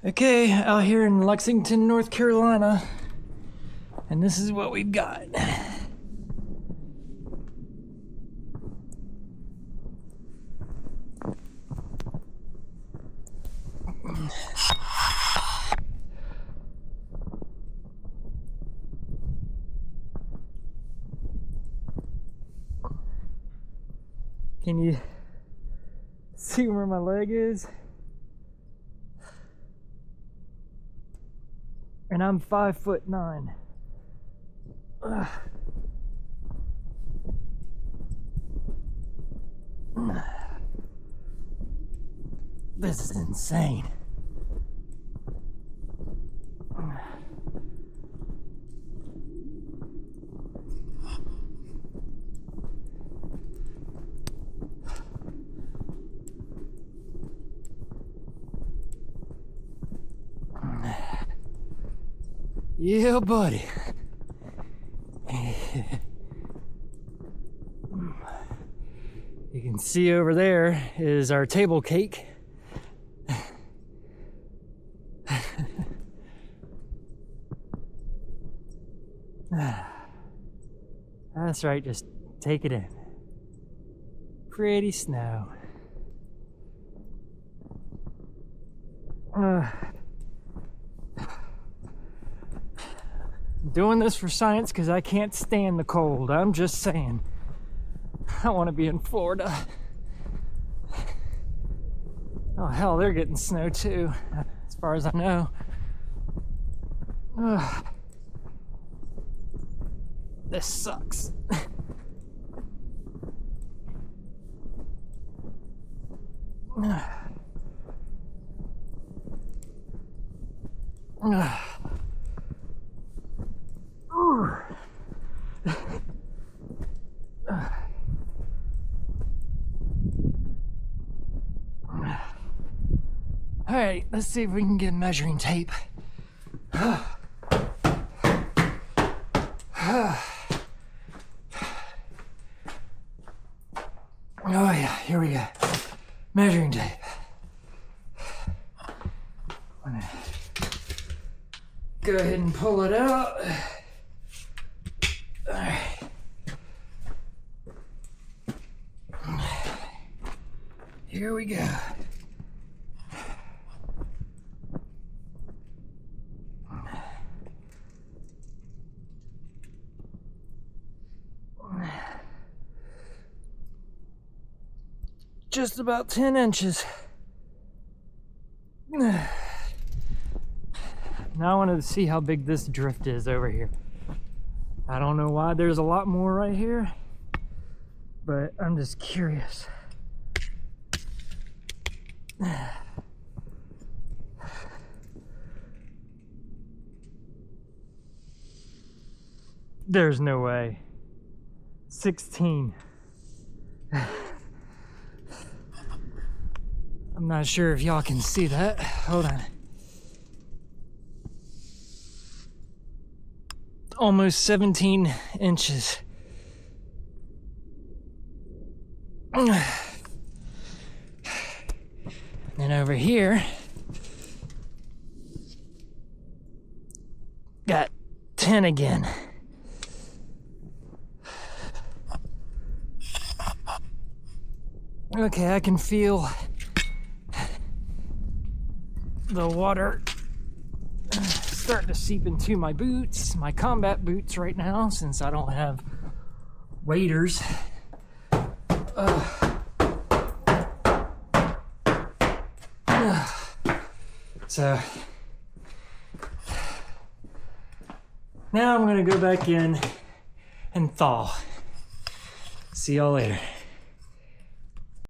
Okay, out here in Lexington, North Carolina, and this is what we've got. Can you see where my leg is? And I'm 5'9". Ugh. This is insane. Yeah, buddy. You can see over there is our table cake. That's right, just take it in. Pretty snow. Doing this for science because I can't stand the cold. I'm just saying. I want to be in Florida. Oh hell, they're getting snow too, as far as I know. Ugh. This sucks. All right, let's see if we can get measuring tape. Oh yeah, here we go. Measuring tape. I'm gonna go ahead and pull it out. All right. Here we go. Just about 10 inches. Now I wanted to see how big this drift is over here. I don't know why there's a lot more right here, but I'm just curious. There's no way. 16. I'm not sure if y'all can see that. Hold on. Almost 17 inches. And then over here, got 10 again. Okay, I can feel the water starting to seep into my boots, my combat boots right now, since I don't have waders. So now I'm gonna go back in and thaw. See y'all later.